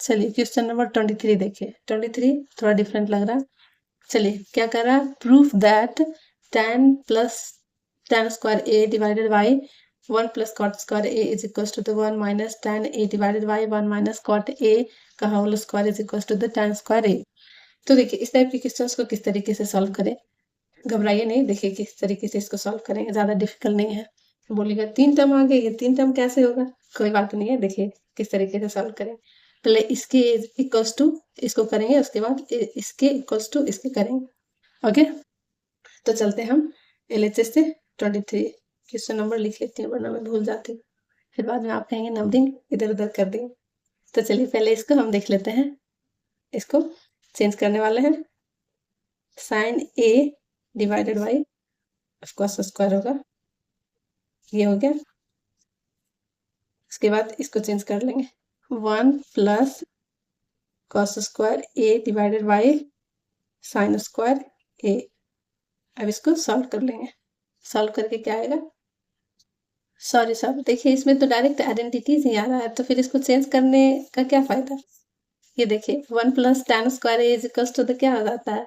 चलिए question number 23 देखिए। 23 थोड़ा डिफरेंट लग रहा है। चलिए क्या कर रहा है, proof that tan plus tan square A divided by 1 plus cot square A is equal to the 1 minus tan A divided by 1 minus cot A का whole square is equal to the tan square A. तो देखिए इस type के questions को किस तरीके से solve करें, घबराइए नहीं, देखिए किस तरीके से इसको सॉल्व करेंगे, ज्यादा डिफिकल्ट नहीं है। बोलिएगा 3 टर्म आ गए, ये 3 टर्म कैसे होगा, कोई बात नहीं है, देखिए किस तरीके से सॉल्व करें। पहले इसके इक्वल्स टू इसको करेंगे, उसके बाद इसके इक्वल्स टू इसके करेंगे। ओके, तो चलते हैं हम LHS से 23 क्वेश्चन नंबर लिख लेती हूँ, वरना मैं भूल जाती हूँ, फिर बाद में आप कहेंगे नंबरिंग इधर उधर कर देंगे। तो चलिए पहले इसको हम देख लेते हैं, इसको चेंज करने वाले हैं। Sine A divided by of course square होगा, ये हो गया। उसके बाद इसको चेंज कर लेंगे, 1 plus cos square A divided by sine square A. अब इसको सॉल्व कर लेंगे, सॉल्व करके क्या आएगा, सॉरी सर देखिए इसमें तो डायरेक्ट आइडेंटिटीज ही आ रहा है, तो फिर इसको चेंज करने का क्या फायदा। ये देखिए 1 plus tan square A is equal to the क्या हो जाता है,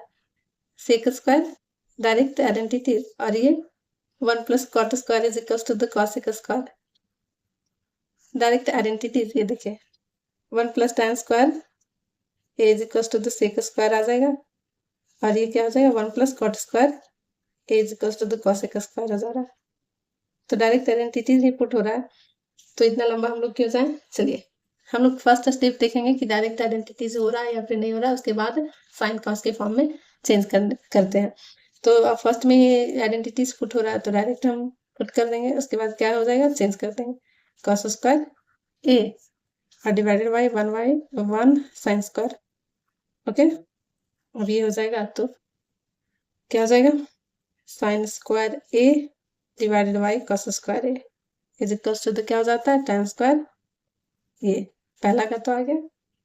सेक स्क्वायर, डायरेक्ट आइडेंटिटी। और ये 1 plus cot square is equal to the cosec square, direct identities. ये देखिए 1 plus tan square A is equal to the sec square आ जाएगा, और ये क्या हो जाएगा 1 plus cot square A is equal to the cosec square हो जा रहा है। तो डायरेक्ट आइडेंटिटीज ही पुट हो रहा है, तो इतना लंबा हम लोग क्यों जाए। चलिए हम लोग फर्स्ट स्टेप देखेंगे कि डायरेक्ट आइडेंटिटीज हो रहा है या फिर नहीं हो रहा है, उसके बाद साइन कॉस के फॉर्म में चेंज करते हैं। तो अब फर्स्ट में आइडेंटिटीज पुट हो रहा है, तो डायरेक्ट हम पुट कर देंगे, उसके बाद क्या हो जाएगा चेंज कर देंगे, कॉस स्क्वायर ए और divided by 1 sine square. Okay, अब ये हो जाएगा, तो क्या हो जाएगा, sine square A divided by cos square A is equal to क्या हो जाता है, tan स्क्वायर। ये पहला का तो आ गया,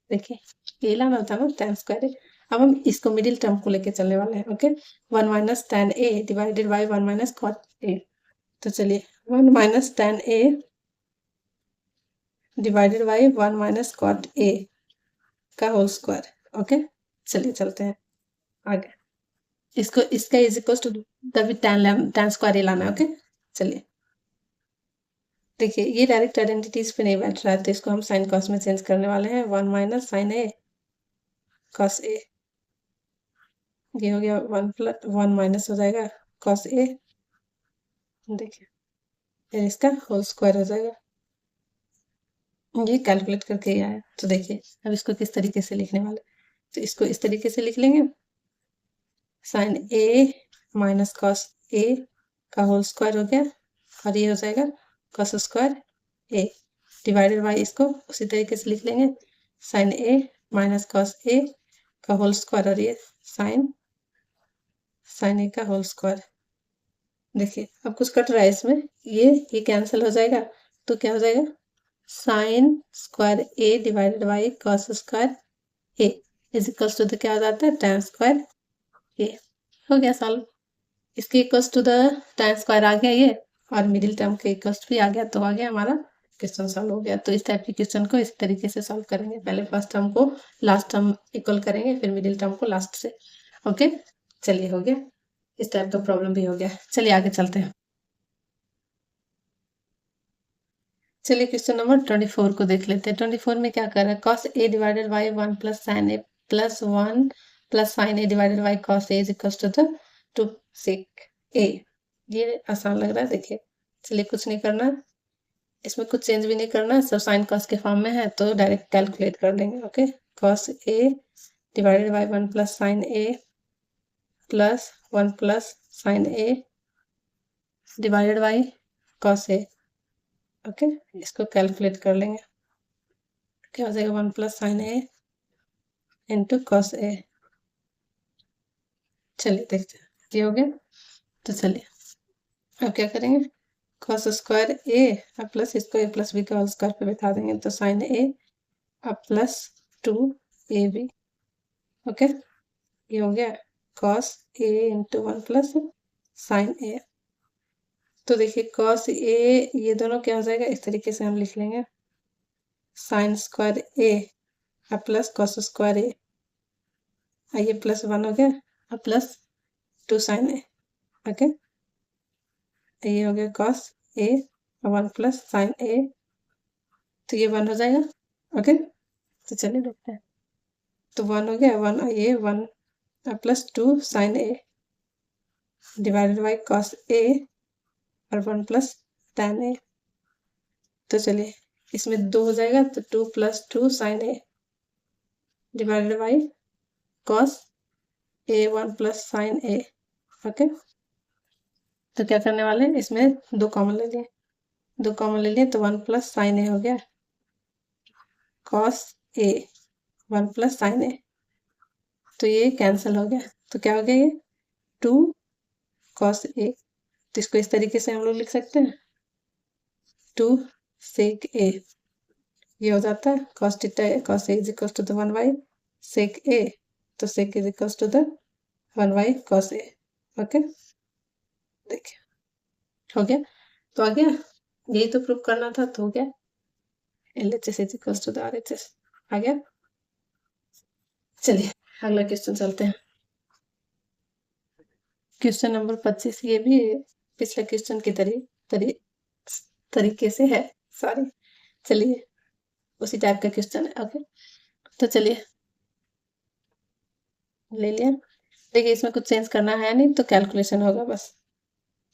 देखिए ये लाना था ना tan स्क्वायर ए। अब हम इसको मिडिल टर्म को लेके चलने वाले हैं। Okay, 1 minus tan A divided by 1 minus cot A. तो चलिए 1 minus tan A divided by 1 minus cot A का होल स्क्वायर। ओके, चलिए चलते हैं आगे, इसको इसका इज इक्वल टू तभी tan स्क्वायर ए लाना है। ओके, चलिए देखिए ये डायरेक्ट आइडेंटिटीज पे नहीं बैठ रहा है, तो इसको हम साइन कॉस में चेंज करने वाले हैं, 1 minus sign A cos A. ये हो गया 1 माइनस हो जाएगा कॉस ए, देखिए फिर इसका होल स्क्वायर हो जाएगा। ये कैलकुलेट करके ही आया। तो देखिए अब इसको किस तरीके से लिखने वाले, तो इसको इस तरीके से लिख लेंगे, sign A minus cos A का होल स्क्वायर हो गया, और ये हो जाएगा cos square A divided by, इसको उसी तरीके से लिख लेंगे, sign A minus cos A का होल स्क्वायर, और ये साइन ए का होल स्क्वायर। देखिए अब कुछ कट रहा है इसमें, ये कैंसिल हो जाएगा, तो क्या हो जाएगा, sine square A divided by cos square A is equals to क्या हो जाता है, tan स्क्वायर ए। हो गया सॉल्व, इसके equals to the tan square आ गया ये, और मिडिल टर्म के इक्वल्स भी आ गया, तो आ गया हमारा क्वेश्चन सॉल्व हो गया। तो इस टाइप के क्वेश्चन को इस तरीके से सॉल्व करेंगे, पहले फर्स्ट टर्म को लास्ट टर्म इक्वल करेंगे, फिर मिडिल टर्म को लास्ट से। ओके, चलिए हो गया, इस टाइप का प्रॉब्लम भी हो गया। चलिए आगे चलते हैं। चलिए क्वेश्चन नंबर 24 को देख लेते हैं। 24 में क्या कर रहा है, cos A divided by 1 plus sine A plus 1 plus sine A divided by cos A is equal to the 2 sec A. ये आसान लग रहा है, देखिए चलिए कुछ नहीं करना, इसमें कुछ चेंज भी नहीं करना, सब साइन कॉस के फॉर्म में है, तो डायरेक्ट कैलकुलेट कर लेंगे। Okay, cos A divided by 1 plus sine A plus 1 plus sine A divided by cos A. Okay, इसको कैलकुलेट कर लेंगे, क्या हो जाएगा 1 plus sine A into cos A. चलिए देखते हैं, ये हो गया। तो चलिए अब क्या करेंगे, कॉस स्क्वायर ए अब प्लस इसको ए प्लस बी का होल स्क्वायर पे बैठा देंगे, तो साइन ए अब प्लस 2 ए बी। ओके, ये हो गया cos A into 1 plus sine ए। तो देखिए कॉस ए ये दोनों क्या हो जाएगा, इस तरीके से हम लिख लेंगे, साइन स्क्वायर ए अब प्लस कॉस स्क्वायर ए, ये प्लस 1 हो गया, अब प्लस 2 साइन ए, ओके, ये हो गया कॉस ए 1 प्लस साइन ए, तो ये 1 हो जाएगा, ओके। तो चलिए देखते हैं, तो 1 हो गया, 1 ये 1 plus 2 sine A divided by cos A और 1 प्लस tan ए। तो चलिए इसमें 2 हो जाएगा, तो 2 plus 2 sine A divided by cos A 1 plus sine A, okay. तो क्या करने वाले हैं, इसमें 2 कॉमन ले लिए, 2 कॉमन ले लिए, तो 1 प्लस साइन ए हो गया, कॉस ए 1 प्लस साइन ए, तो ये कैंसिल हो गया, तो क्या हो गया ये 2 कॉस ए। तो इसको इस तरीके से हम लोग लिख सकते हैं, 2 सेक ए, ये हो जाता है cos theta cos A is equal to the 1 by sec A, तो sec is equal to the 1 by cos A, okay. देखिए हो गया, तो आ गया, यही तो प्रूव करना था, तो हो गया, LHS is equal to the RHS आ गया। चलिए अगला क्वेश्चन चलते हैं, क्वेश्चन नंबर 25, ये भी पिछले क्वेश्चन की तरीके से है, सॉरी, चलिए उसी टाइप का क्वेश्चन है, ओके। तो चलिए ले लिया, देखिए इसमें कुछ चेंज करना है नहीं, तो कैलकुलेशन होगा बस,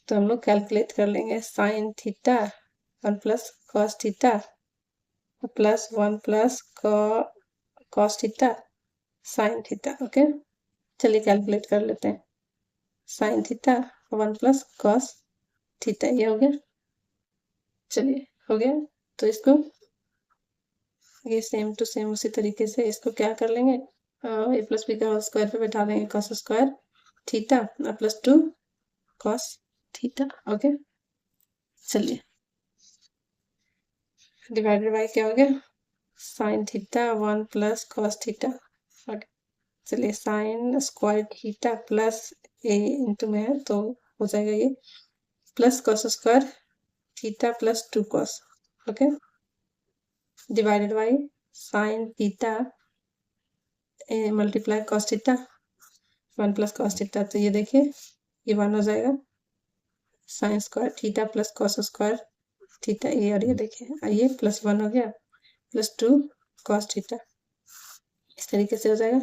तो हम लोग कैलकुलेट कर लेंगे, sine theta 1 plus cos theta plus 1 plus cos theta sine theta, okay. चलिए कैलकुलेट कर लेते हैं, sine theta 1 plus cos theta, ये हो गया, चलिए हो गया। तो इसको ये सेम टू सेम उसी तरीके से इसको क्या कर लेंगे, ए प्लस बी का होल स्क्वायर पे बैठा देंगे, cos square theta plus 2 cos theta, okay. चलिए डिवाइडेड बाय क्या हो गया, sine theta 1 plus cos theta, okay. चलिए साइन स्क्वायर थीटा प्लस ए इंटू में है तो हो जाएगा ये plus cos square theta plus 2 cos, okay, divided by sine theta multiply cos theta 1 plus cos theta, तो ये देखिए ये 1 हो जाएगा, sine square theta plus cos square theta, ये और ये देखिए ये प्लस 1 हो गया प्लस 2 कॉस थीटा, इस तरीके से हो जाएगा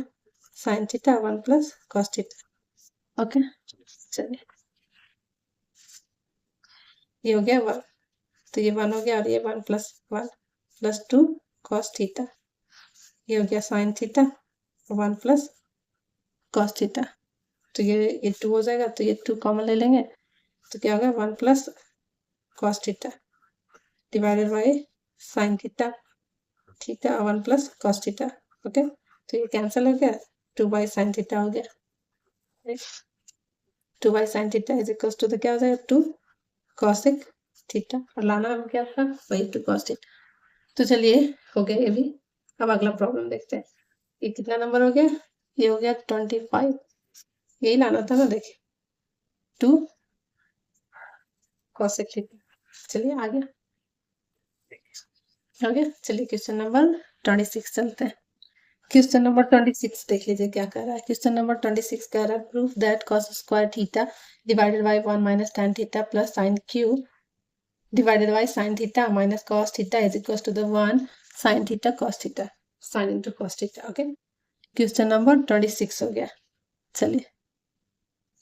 sine theta 1 plus cos theta, okay. चलिए ये हो गया 1, तो ये 1 हो गया, और ये 1 प्लस 2 कॉस थीटा, ये हो गया sine theta 1 plus cos theta, तो ये 2 हो जाएगा, तो ये 2 कॉमन ले लेंगे, तो क्या होगा 1 plus cos theta divided by sine theta 1 plus cos theta, okay. तो ये कैंसिल हो गया, 2 बाई साइन थीटा हो गया, 2 by sine theta is equal to क्या हो जाएगा 2 कॉसेक थीटा, और लाना हम क्या था वही 2 कॉस थीटा। तो चलिए हो गया ये भी, अब अगला प्रॉब्लम देखते हैं, ये कितना नंबर हो गया, ये हो गया 25, यही लाना था ना, देखिए 2 कॉसेक थीटा, चलिए आ गया, हो गया। चलिए क्वेश्चन नंबर 26 चलते हैं, क्वेश्चन नंबर 26 देख लीजिए क्या कह रहा है, क्वेश्चन नंबर 26 कह रहा है proof that cos square theta divided by 1 minus tan theta plus sine cube divided by sine theta minus cos theta is equal to the 1 sine theta cos theta, sine into cos theta, okay. Question number 26 हो गया, चलिए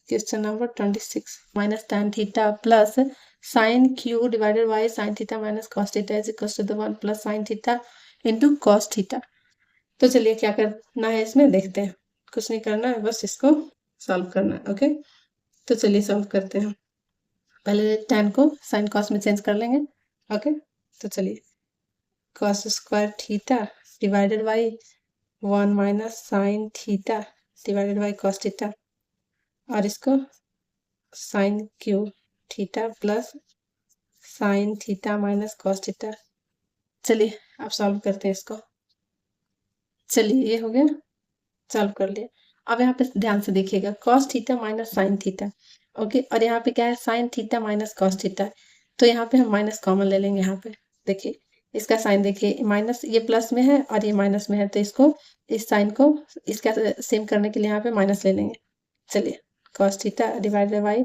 question number 26 minus tan theta plus sine cube divided by sine theta minus cos theta is equal to the 1 plus sine theta into cos theta. तो चलिए क्या करना है इसमें देखते हैं, कुछ नहीं करना है, बस इसको सॉल्व करना है, ओके। तो चलिए सॉल्व करते हैं, पहले tan को साइन कॉस में चेंज कर लेंगे, ओके। तो चलिए cos square theta divided by 1 minus sine theta divided by cos theta, और इसको sine cube theta plus sine theta minus cos theta. चलिए अब सॉल्व करते हैं इसको, चलिए ये हो गया, सॉल्व कर लिया। अब यहाँ पे ध्यान से देखिएगा cos theta minus sine theta, okay, और यहाँ पे क्या है sign theta minus cos theta, तो यहाँ पे हम माइनस कॉमन ले लेंगे, यहाँ पे देखिए इसका साइन देखिए, माइनस ये प्लस में है और ये माइनस में है, तो इसको इस साइन को इसका सेम करने के लिए यहाँ पे माइनस ले लेंगे। चलिए cos theta divided by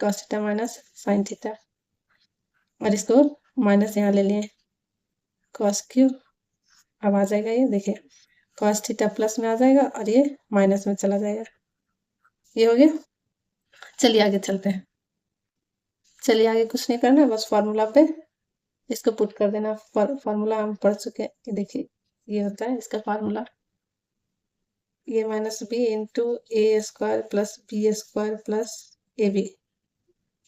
cos theta minus sine theta, और इसको माइनस यहाँ ले लिए cos क्यू। अब आ जाएगा ये देखिए cos थीटा प्लस में आ जाएगा और ये माइनस में चला जाएगा। ये हो गया। चलिए आगे चलते हैं। चलिए आगे कुछ नहीं करना, बस फॉर्मूला पे इसको पुट कर देना। फॉर्मूला हम पढ़ चुके हैं, ये देखिए ये होता है इसका formula, A minus B into A square plus B square plus A B,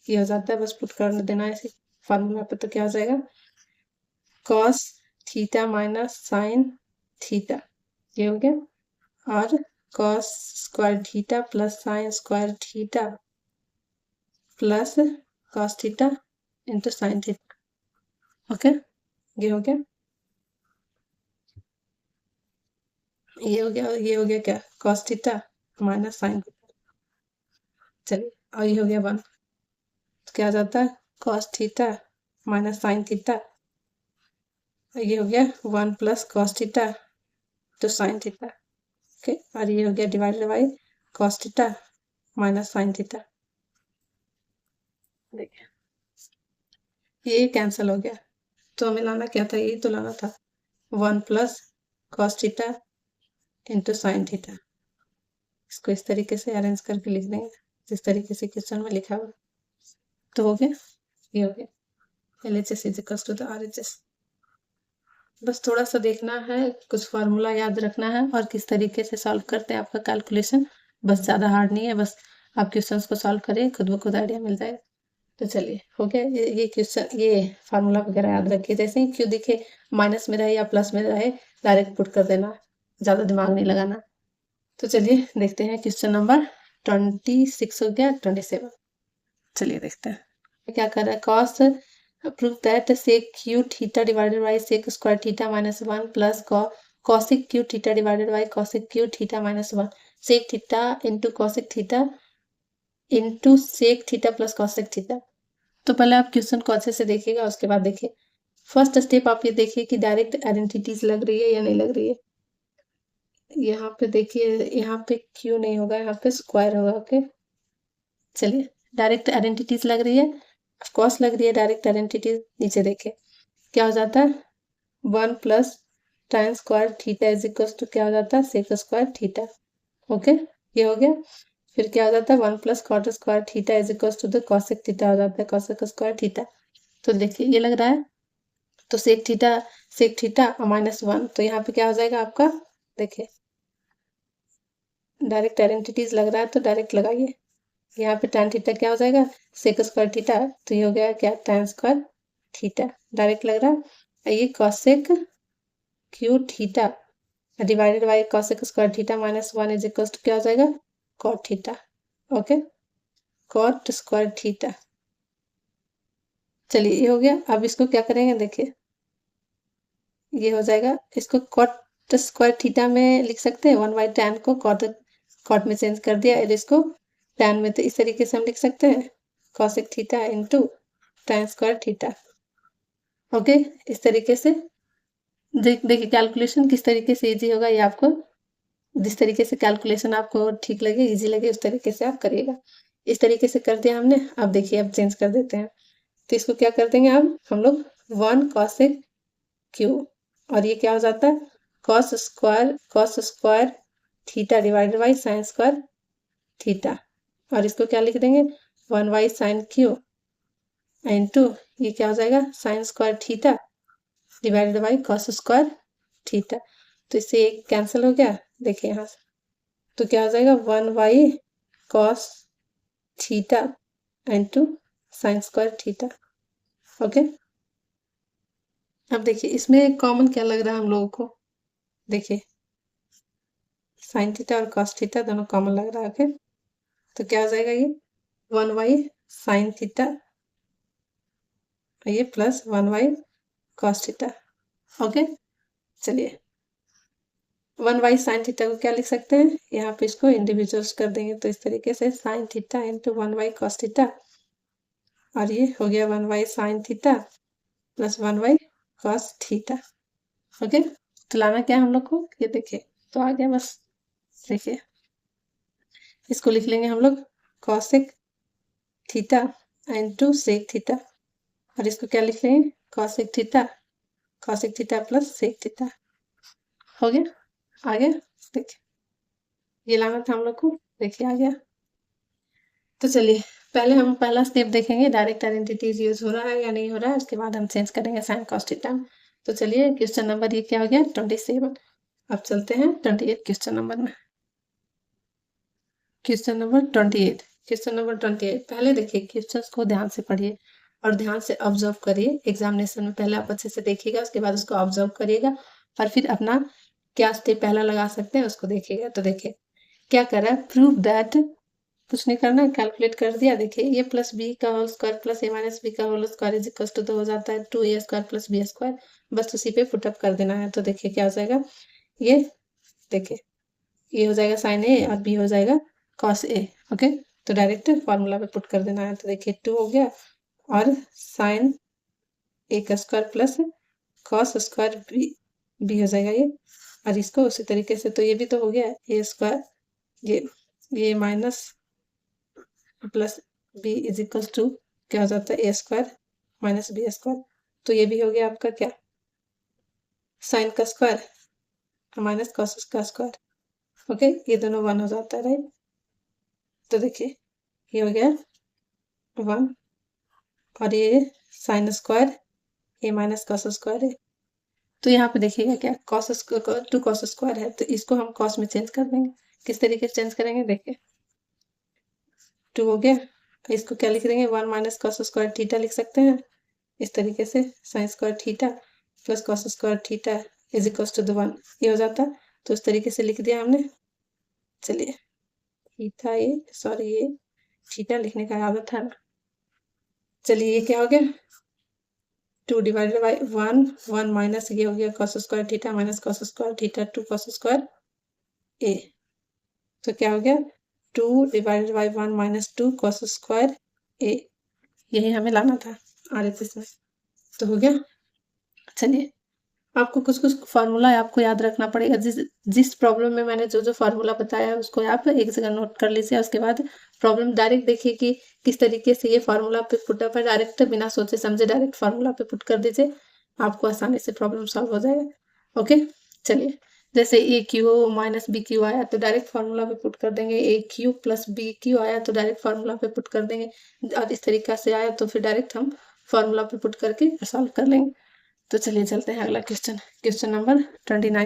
ये हो जाता है। बस पुट कर देना है इसी फार्मूला पे, तो क्या हो जाएगा cos theta minus sine theta, ये हो गया। और cos square theta plus sign square theta plus cos theta into sine theta. Okay, ये हो गया। ये हो गया, ये हो गया क्या cos theta minus sine theta. चलिए और ये हो गया 1, तो क्या आ जाता है cos theta minus sine theta, ये हो गया 1 प्लस cos थीटा तो साइन थीटा। ओके, और ये हो गया divided by cos theta minus sine theta. देखिए ये कैंसिल हो गया, तो हमें लाना क्या था, ये तो लाना था 1 plus cos theta into sine theta. इसको इस तरीके से अरेंज करके लिख देंगे जिस तरीके से क्वेश्चन में लिखा हुआ, तो हो गया। ये हो गया LHS is equal to the RHS। बस थोड़ा सा देखना है, कुछ फार्मूला याद रखना है और किस तरीके से सॉल्व करते हैं आपका कैलकुलेशन। बस ज़्यादा हार्ड नहीं है, बस आप क्वेश्चंस को सॉल्व करें, खुद ब खुद आइडिया मिल जाएगा। तो चलिए हो गया, ये क्वेश्चन, ये फार्मूला वगैरह याद रखिए। जैसे ही क्यों दिखे माइनस में रहे या प्लस में रहे डायरेक्ट पुट कर देना, ज़्यादा दिमाग नहीं लगाना। तो चलिए देखते हैं क्वेश्चन नंबर 26 हो गया 27। चलिए देखते हैं क्या कर रहा है। cos prove that sec q theta divided by sec square theta minus 1 plus cosec q theta divided by cosec q theta minus 1 sec theta into cosec theta into sec theta plus cosec theta। तो पहले आप question को अच्छे से देखिएगा, उसके बाद देखिए फर्स्ट स्टेप आप ये देखिए कि डायरेक्ट आइडेंटिटीज लग रही है या नहीं लग रही है। यहाँ पे देखिए, यहाँ पे क्यू नहीं होगा, यहाँ पे स्क्वायर होगा। ओके, चलिए डायरेक्ट आइडेंटिटीज लग रही है, ऑफकोर्स लग रही है डायरेक्ट आइडेंटिटीज। नीचे देखिए क्या हो जाता है 1 plus tan square theta is equal to क्या हो जाता है सेक स्क्वायर थीटा। ओके, ये हो गया। फिर क्या हो जाता है 1 plus cot square theta is equal to the cosec theta हो जाता है कॉसेक स्क्वायर थीटा। तो देखिए ये लग रहा है, तो सेक थीटा माइनस 1, तो यहाँ पे क्या हो जाएगा आपका, देखिए डायरेक्ट आइडेंटिटीज लग रहा है तो डायरेक्ट लगाइए। यहाँ पे tan थीटा क्या हो जाएगा सेक स्क्वायर थीटा, तो ये हो गया क्या tan स्क्वायर थीटा, डायरेक्ट लग रहा है। ये cosec cube theta divided by cosec square theta minus 1 is equal to क्या हो जाएगा cot theta. Okay, cot square theta. चलिए ये हो गया। अब इसको क्या करेंगे, देखिए ये हो जाएगा, इसको कॉट स्क्वायर थीटा में लिख सकते हैं, 1 बाई tan को कॉट में चेंज कर दिया, और इसको tan में, तो इस तरीके से हम लिख सकते हैं cosec theta into tan square theta. Okay, इस तरीके से देखिए कैलकुलेशन किस तरीके से इजी होगा, ये आपको जिस तरीके से कैलकुलेशन आपको ठीक लगे, इजी लगे, उस तरीके से आप करिएगा। इस तरीके से कर दिया हमने। अब देखिए अब चेंज कर देते हैं, तो इसको क्या कर देंगे अब हम लोग 1 कॉसेक क्यू, और ये क्या हो जाता है cos square theta divided by sine square theta, और इसको क्या लिख देंगे 1 बाई साइन क्यू इंटू ये क्या हो जाएगा sine square theta divided by cos square theta. तो इससे एक कैंसिल हो गया, देखिए यहाँ से, तो क्या हो जाएगा 1 by cos theta into sine square theta. Okay, अब देखिए इसमें कॉमन क्या लग रहा है हम लोगों को, देखिए साइन थीटा और कॉस थीटा दोनों कॉमन लग रहा है। ओके, तो क्या हो जाएगा ये 1 बाई साइन थीटा, ये plus 1 by cos theta. Okay, चलिए 1 बाई साइन थीटा को क्या लिख सकते हैं, यहाँ पे इसको इंडिविजुअल्स कर देंगे, तो इस तरीके से sine theta into 1 by cos theta, और ये हो गया 1 by sine theta plus 1 by cos theta. Okay, तो लाना क्या है हम लोग को, ये देखिए तो आ गया बस। देखिए इसको लिख लेंगे हम लोग cosec theta into sec theta, और इसको क्या लिख लेंगे cosec theta plus sec theta. हो गया, आ गया। देखिए ये लाना था हम लोग को, देखिए आ गया। तो चलिए पहले हम पहला स्टेप देखेंगे, डायरेक्ट आइडेंटिटीज यूज हो रहा है या नहीं हो रहा है, उसके बाद हम चेंज करेंगे साइन कॉस थीटा। तो चलिए क्वेश्चन नंबर ये क्या हो गया 27। अब चलते हैं 28 क्वेश्चन नंबर में। Question number 28। पहले देखिए क्वेश्चंस को ध्यान से पढ़िए और ध्यान से ऑब्जर्व करिए। एग्जामिनेशन में पहले आप अच्छे से देखिएगा, उसके बाद उसको ऑब्जर्व करिएगा और फिर अपना क्या स्टेप पहला लगा सकते हैं उसको देखिएगा। तो देखिए क्या कर रहा है, प्रूव दैट, कुछ नहीं करना है, कैलकुलेट कर दिया। देखिए ए प्लस बी का whole square plus A minus B का whole square is equal to, तो हो जाता है 2a square plus B square. बस उसी पे पुटअप कर देना है। तो देखिए क्या हो जाएगा, ये देखिए ये हो जाएगा साइन ए और बी हो जाएगा कॉस ए। ओके, तो डायरेक्ट फॉर्मूला पे पुट कर देना है। तो देखिए 2 हो गया और साइन ए का square plus cos square B हो जाएगा ये, और इसको उसी तरीके से, तो ये भी तो हो गया ए स्क्वायर, ये minus plus B is equal to क्या हो जाता है A square minus B square. तो ये भी हो गया आपका क्या, साइन का स्क्वायर माइनस कॉस का स्क्वायर। ओके, ये दोनों 1 हो जाता है, राइट। तो देखिए ये हो गया 1 और ये साइन स्क्वायर ए माइनस कॉस स्क्वायर है। तो यहाँ पे देखिएगा क्या कॉस स्क्वायर 2 कॉस स्क्वायर है, तो इसको हम कॉस में चेंज कर देंगे। किस तरीके से चेंज करेंगे, देखिए 2 हो गया, इसको क्या लिख देंगे 1 माइनस कॉस स्क्वायर थीटा लिख सकते हैं इस तरीके से, sine square theta plus cos square theta is equal to 1, ये हो जाता। तो इस तरीके से लिख दिया हमने। चलिए थीटा ये थीटा लिखने का आदत है ना। चलिए ये क्या हो गया 2 डिवाइडेड बाई 1 माइनस ये हो गया cos square theta minus cos square theta 2 cos square A. तो क्या हो गया 2 divided by 1 minus 2 cos square A, यही हमें लाना था RHS में। तो हो गया। चलिए आपको कुछ कुछ फार्मूला आपको याद रखना पड़ेगा। जिस प्रॉब्लम में मैंने जो जो फार्मूला बताया है उसको आप एक जगह नोट कर लीजिए। उसके बाद प्रॉब्लम डायरेक्ट देखिए कि किस तरीके से ये फार्मूला पे पुटअप है, डायरेक्ट बिना सोचे समझे डायरेक्ट फार्मूला पे पुट कर दीजिए, आपको आसानी से प्रॉब्लम सॉल्व हो जाएगा। ओके, चलिए जैसे ए क्यू माइनस बी क्यू आया तो डायरेक्ट फार्मूला पे पुट कर देंगे, ए क्यू प्लस बी क्यू आया तो डायरेक्ट फार्मूला पे पुट कर देंगे, और इस तरीका से आया तो फिर डायरेक्ट हम फार्मूला पे पुट करके सॉल्व कर लेंगे। तो चलिए चलते हैं अगला क्वेश्चन, क्वेश्चन नंबर 29।